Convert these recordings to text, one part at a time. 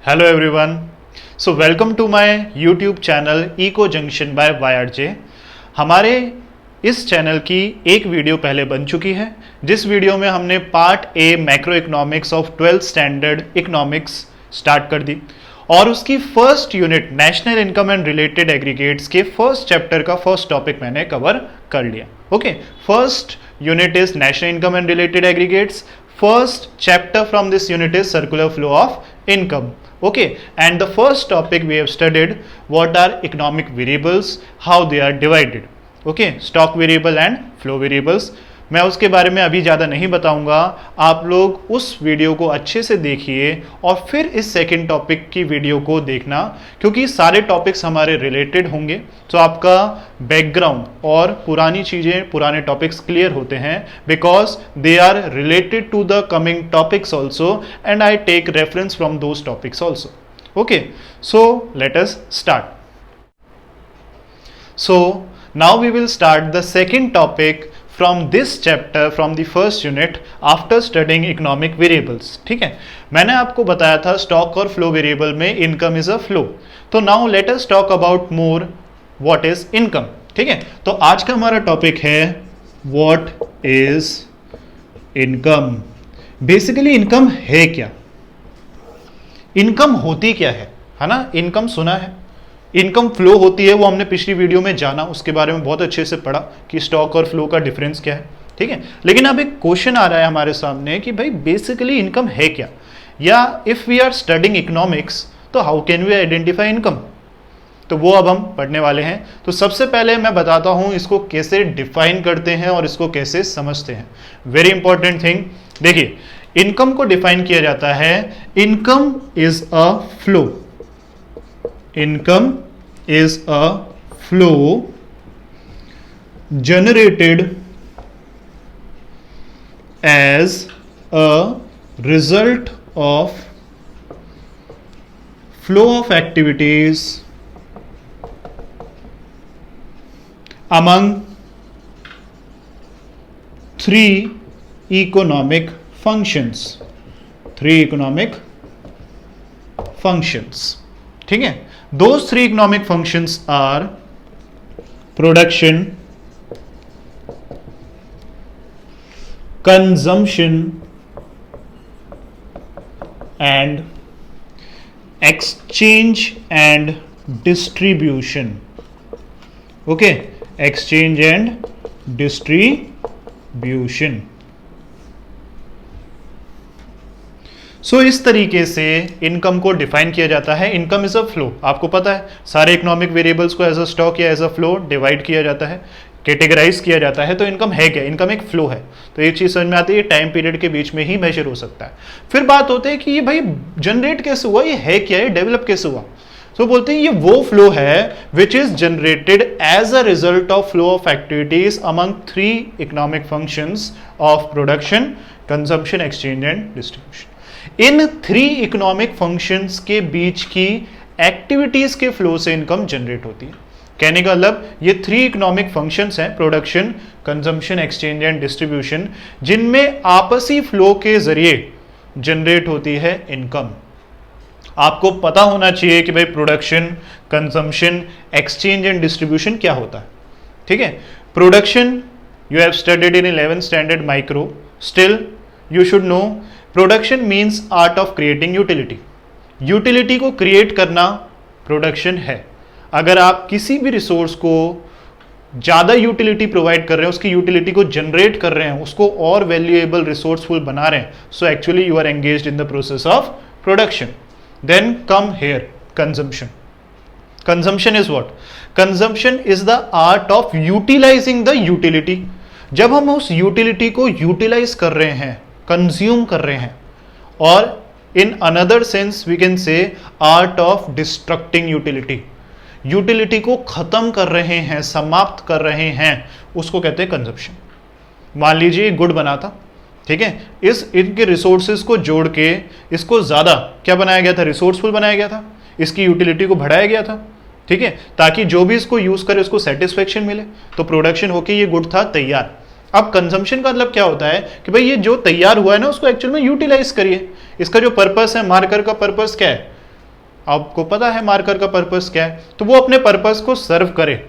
Hello everyone. So welcome to my YouTube channel Eco Junction by YRJ. हमारे इस channel की एक video पहले बन चुकी है, जिस वीडियो में हमने part A macro economics of 12th standard economics start कर दी और उसकी first unit national income and related aggregates के फर्स्ट चैप्टर का फर्स्ट टॉपिक मैंने कवर कर लिया. Okay, first unit is national income and related aggregates. First chapter from this unit is circular flow of income. Okay, and the first topic we have studied what are economic variables, how they are divided. Okay, stock variable and flow variables. मैं उसके बारे में अभी ज़्यादा नहीं बताऊंगा, आप लोग उस वीडियो को अच्छे से देखिए और फिर इस सेकंड टॉपिक की वीडियो को देखना, क्योंकि सारे टॉपिक्स हमारे रिलेटेड होंगे. तो आपका बैकग्राउंड और पुरानी चीज़ें, पुराने टॉपिक्स क्लियर होते हैं because they are related to the coming topics also and I take reference from those topics also. Okay, so let us start. So now we will start the second topic from this chapter from the first unit after studying economic variables. ठीक है, मैंने आपको बताया था stock और flow variable में income is a flow. तो now let us talk about more what is income. ठीक है, तो आज का हमारा टॉपिक है what is income. Basically income है क्या, इनकम होती क्या है ना. इनकम सुना है, इनकम फ्लो होती है, वो हमने पिछली वीडियो में जाना, उसके बारे में बहुत अच्छे से पढ़ा कि स्टॉक और फ्लो का डिफरेंस क्या है. ठीक है, लेकिन अब एक क्वेश्चन आ रहा है हमारे सामने कि भाई बेसिकली इनकम है क्या, या if we are studying economics तो how can we identify income. तो वो अब हम पढ़ने वाले हैं. तो सबसे पहले मैं बताता हूं इसको कैसे डिफाइन करते हैं और इसको कैसे समझते हैं. Very important thing. देखिए, इनकम को डिफाइन किया जाता है, income is a flow. Income is a flow generated as a result of flow of activities among three economic functions. Three economic functions. ठीक है, those three economic functions are production, consumption and exchange and distribution. Okay, exchange and distribution. सो इस तरीके से income को define किया जाता है. Income is a flow. आपको पता है सारे इकोनॉमिक वेरिएबल्स को एज अ स्टॉक या एज अ फ्लो डिवाइड किया जाता है, कैटेगराइज किया जाता है. तो इनकम है क्या, इनकम एक फ्लो है. तो ये चीज़ समझ में आती है, टाइम पीरियड के बीच में ही मेजर हो सकता है. फिर बात होती है कि ये भाई जनरेट कैसे हुआ, ये है क्या, ये डेवलप कैसे हुआ. तो बोलते हैं ये वो फ्लो है which is generated as a result of flow of activities among three economic functions of production, consumption, exchange and distribution. In three economic functions के बीच की एक्टिविटीज के फ्लो से इनकम जनरेट होती है. कहने का मतलब ये थ्री इकोनॉमिक फंक्शंस हैं, production, consumption, exchange and distribution, जिनमें आपसी फ्लो के जरिए जनरेट होती है इनकम. आपको पता होना चाहिए कि भाई production, consumption, exchange and distribution क्या होता है. ठीक है, production you have studied in 11th standard micro, still you should know production means art of creating utility. Utility को क्रिएट करना प्रोडक्शन है. अगर आप किसी भी रिसोर्स को ज़्यादा यूटिलिटी प्रोवाइड कर रहे हैं, उसकी यूटिलिटी को जनरेट कर रहे हैं, उसको और वैल्यूएबल रिसोर्सफुल बना रहे हैं, so actually you are engaged in the process of production. Then come here consumption. Consumption is what? Consumption is the art of utilising the utility. जब हम उस यूटिलिटी को यूटिलाइज कर रहे हैं, कंज्यूम कर रहे हैं, और in another sense we can say art of destructing utility. Utility को खत्म कर रहे हैं, समाप्त कर रहे हैं, उसको कहते हैं कंजप्शन. मान लीजिए गुड बना था, ठीक है, इनके रिसोर्सेज को जोड़ के इसको ज्यादा क्या बनाया गया था, रिसोर्सफुल बनाया गया था, इसकी यूटिलिटी को बढ़ाया गया था. ठीक है, ताकि जो भी इसको यूज करे उसको सेटिस्फेक्शन मिले. तो प्रोडक्शन होके ये गुड था तैयार. अब कंजम्पशन का मतलब क्या होता है कि भाई ये जो तैयार हुआ है ना, उसको एक्चुअल में यूटिलाइज करिए. इसका जो पर्पस है, मार्कर का पर्पस क्या है, आपको पता है मार्कर का पर्पस क्या है, तो वो अपने पर्पस को सर्व करे,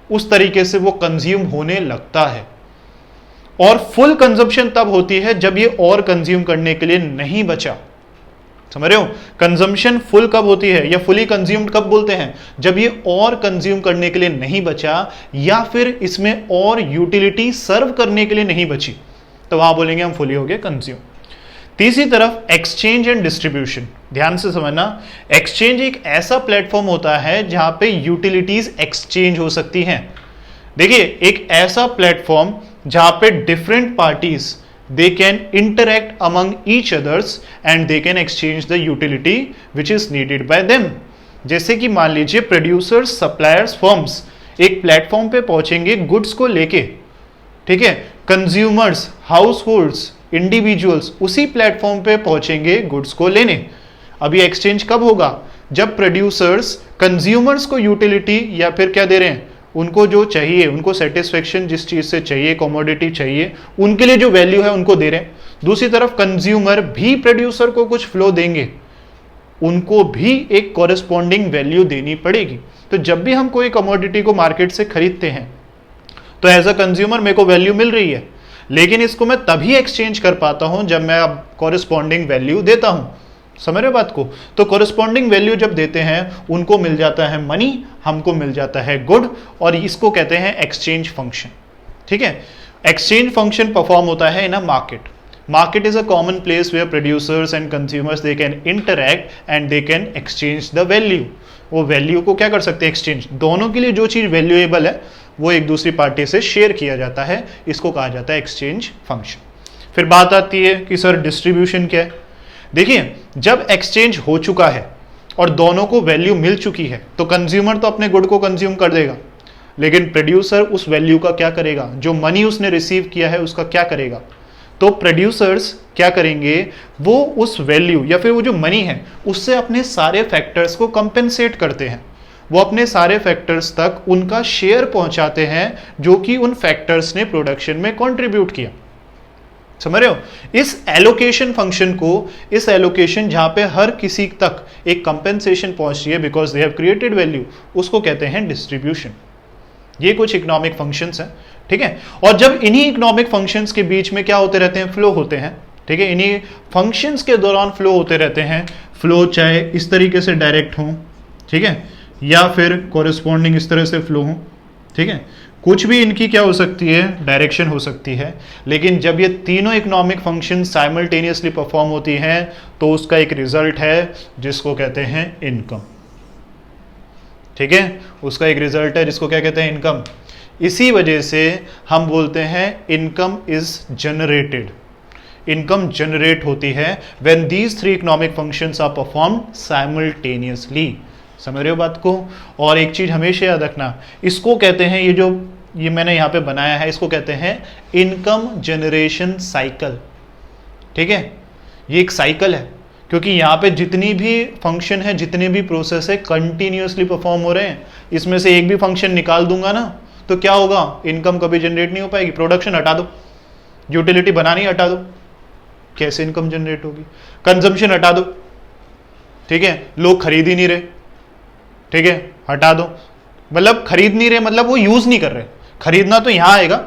उस तरीके से वो कंज्यूम होने लगता है। और फुल कंजम्पशन तब होती है जब ये और कंज्यूम करने के लिए नहीं बचा। समझ रहे हो? कंजम्पशन फुल कब होती है या फुली कंज्यूम्ड कब बोलते हैं? जब ये और कंज्यूम करने के लिए नहीं बचा या फिर इसमें और यूटिलिटी सर्व करने के लिए नहीं बची, तो वहां बोलेंगे हम फुली हो गए कंज्यूम। तीसरी तरफ एक्सचेंज एंड डिस्ट्रीब्यूशन, ध्यान से समझना। एक्सचेंज एक ऐसा प्लेटफॉर्म होता है जहां पे यूटिलिटीज एक्सचेंज हो सकती हैं। देखिए, एक ऐसा प्लेटफॉर्म जहां पे different parties they can interact among each others and they can exchange the utility which is needed by them। जैसे कि मान लीजिए प्रोड्यूसर्स, सप्लायर्स, फर्म्स एक प्लेटफॉर्म पे पहुंचेंगे गुड्स को लेके, ठीक है। कंज्यूमर्स, हाउस होल्ड्स, इंडिविजुअल्स उसी प्लेटफॉर्म पे पहुंचेंगे गुड्स को लेने। अभी एक्सचेंज कब होगा? जब प्रोड्यूसर्स कंज्यूमर्स को यूटिलिटी या फिर क्या दे रहे हैं, उनको जो चाहिए, उनको सेटिस्फेक्शन जिस चीज से चाहिए, कमोडिटी चाहिए, उनके लिए जो वैल्यू है उनको दे रहे हैं। दूसरी तरफ कंज्यूमर भी प्रोड्यूसर को कुछ फ्लो देंगे, उनको भी एक कॉरेस्पॉन्डिंग वैल्यू देनी पड़ेगी। तो जब भी हम कोई कमोडिटी को मार्केट से खरीदते हैं तो एज अ कंज्यूमर मेरे को वैल्यू मिल रही है, लेकिन इसको मैं तभी एक्सचेंज कर पाता हूं जब मैं अब कॉरेस्पॉन्डिंग वैल्यू देता हूं। समझ रहे बात को? तो कॉरेस्पॉन्डिंग वैल्यू जब देते हैं उनको मिल जाता है मनी, हमको मिल जाता है गुड, और इसको कहते हैं एक्सचेंज फंक्शन। ठीक है, एक्सचेंज फंक्शन परफॉर्म होता है in a market. Market is a common place where producers and consumers they can interact and they can exchange the value. वो वैल्यू को क्या कर सकते हैं? एक्सचेंज। दोनों के लिए जो चीज वैल्यूएबल है वो एक दूसरी पार्टी से शेयर किया जाता है, इसको कहा जाता है एक्सचेंज फंक्शन। फिर बात आती है कि सर डिस्ट्रीब्यूशन क्या है। देखिए, जब एक्सचेंज हो चुका है और दोनों को वैल्यू मिल चुकी है तो कंज्यूमर तो अपने गुड को कंज्यूम कर देगा, लेकिन प्रोड्यूसर उस वैल्यू का क्या करेगा? जो मनी उसने रिसीव किया है उसका क्या करेगा? तो प्रोड्यूसर्स क्या करेंगे? वो उस वैल्यू या फिर वो जो मनी है उससे अपने सारे फैक्टर्स को कंपेंसेट करते हैं। वो अपने सारे फैक्टर्स तक उनका शेयर पहुंचाते हैं जो कि उन फैक्टर्स ने प्रोडक्शन में कंट्रीब्यूट किया। समझ रहे हो? इस एलोकेशन फंक्शन को, इस एलोकेशन जहां पे हर किसी तक एक कंपेंसेशन पहुंच रही है because they have created value, उसको कहते हैं डिस्ट्रीब्यूशन। ये कुछ इकोनॉमिक फंक्शंस हैं, ठीक है। और जब इन्हीं इकोनॉमिक फंक्शंस के बीच में क्या होते रहते हैं? फ्लो होते हैं, ठीक है। इन्हीं फंक्शंस के दौरान फ्लो होते रहते हैं। फ्लो चाहे इस तरीके से डायरेक्ट हो, ठीक है, या फिर कॉरेस्पॉन्डिंग इस तरह से फ्लो हो, ठीक है। कुछ भी इनकी क्या हो सकती है? डायरेक्शन हो सकती है। लेकिन जब ये तीनों इकोनॉमिक फंक्शन साइमल्टेनियसली परफॉर्म होती हैं तो उसका एक रिजल्ट है जिसको कहते हैं इनकम, ठीक है। उसका एक रिजल्ट है जिसको क्या कहते हैं? इनकम। इसी वजह से हम बोलते हैं income is generated. Income generate होती है when these three economic functions are performed simultaneously. समझ रहे हो बात को? और एक चीज हमेशा याद रखना, इसको कहते हैं, ये मैंने यहां पे बनाया है, इसको कहते हैं इनकम जनरेशन साइकिल, ठीक है। ये एक साइकिल है क्योंकि यहां पे जितनी भी फंक्शन है, जितने भी प्रोसेस है, कंटिन्यूअसली परफॉर्म हो रहे हैं। इसमें से एक भी फंक्शन निकाल दूंगा ना तो क्या होगा? इनकम कभी जनरेट नहीं हो पाएगी। प्रोडक्शन हटा दो, यूटिलिटी बनानी हटा दो, कैसे इनकम जनरेट होगी? कंजम्पशन हटा दो, ठीक है, लोग खरीद ही नहीं रहे, ठीक है, हटा दो। मतलब खरीद नहीं रहे मतलब वो यूज नहीं कर रहे। खरीदना तो यहां आएगा,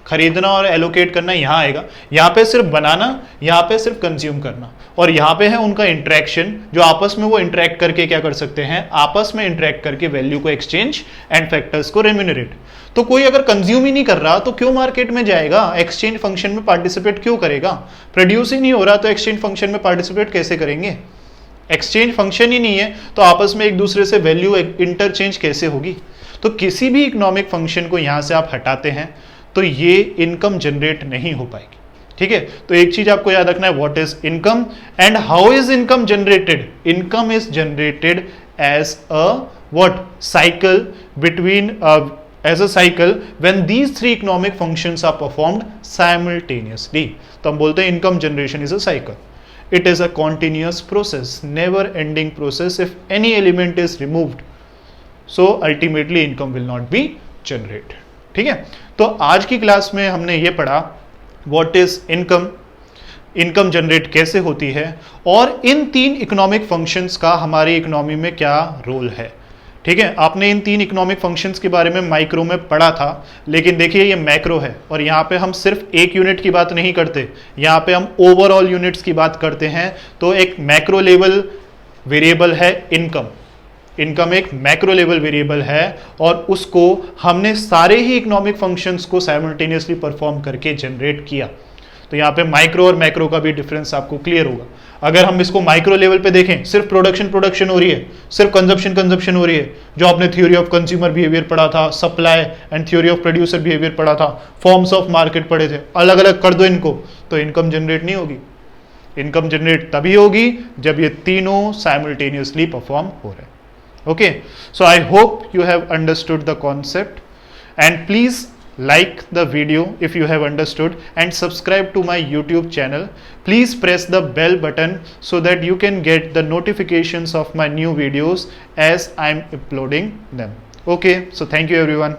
खरीदना और एलोकेट करना यहां आएगा। यहां पे सिर्फ बनाना, यहां पे सिर्फ कंज्यूम करना, और यहां पे है उनका इंटरेक्शन, जो आपस में वो इंटरेक्ट करके क्या कर सकते हैं? आपस में इंटरेक्ट करके वैल्यू को एक्सचेंज एंड फैक्टर्स को रेम्यूनरेट। तो कोई अगर कंज्यूम ही नहीं कर रहा तो क्यों मार्केट में जाएगा? एक्सचेंज फंक्शन में पार्टिसिपेट क्यों करेगा? प्रोड्यूस ही नहीं हो रहा तो एक्सचेंज फंक्शन में पार्टिसिपेट कैसे करेंगे? एक्सचेंज फंक्शन ही नहीं है तो आपस में एक दूसरे से वैल्यू इंटरचेंज कैसे होगी? तो किसी भी इकोनॉमिक फंक्शन को यहां से आप हटाते हैं तो ये इनकम जनरेट नहीं हो पाएगी, ठीक है। तो एक चीज आपको याद रखना है, what is income and how is income generated. Income is generated as a what? Cycle between as a cycle when these three economic functions are performed simultaneously। तो हम बोलते हैं income generation is a cycle. It is a continuous process, never ending process if any element is removed. So ultimately income will not be generated. ठीक है, तो आज की class में हमने ये पढ़ा what is income। Income generate कैसे होती है और इन 3 इकोनॉमिक फंक्शंस का हमारी इकोनॉमी में क्या रोल है। ठीक है, आपने इन 3 इकोनॉमिक फंक्शंस के बारे में माइक्रो में पढ़ा था, लेकिन देखिए ये मैक्रो है और यहाँ पे हम सिर्फ एक यूनिट की बात नहीं करते, यहाँ पे हम ओवरऑल यूनिट्स की बात करते हैं। तो एक मैक्रो लेवल वेरिएबल है इनकम। इनकम एक मैक्रो लेवल वेरिएबल है और उसको हमने सारे ही इकोनॉमिक फंक्शंस को साइमल्टेनियसली परफॉर्म करके जनरेट किया। तो यहाँ पे माइक्रो और मैक्रो का भी डिफरेंस आपको क्लियर होगा। अगर हम इसको माइक्रो लेवल पे देखें, सिर्फ प्रोडक्शन हो रही है, सिर्फ कंजप्शन हो रही है, जो आपने थ्योरी ऑफ कंज्यूमर बिहेवियर पढ़ा था, supply and theory of producer behaviour पढ़ा था, फॉर्म्स ऑफ मार्केट पढ़े थे, अलग अलग कर दो इनको तो इनकम जनरेट नहीं होगी। इनकम जनरेट तभी होगी जब ये तीनों साइमल्टेनियसली परफॉर्म हो रहे हैं। Okay, so I hope you have understood the concept, and please like the video if you have understood and subscribe to my YouTube channel. Please press the bell button so that you can get the notifications of my new videos as I'm uploading them. Okay, so thank you everyone.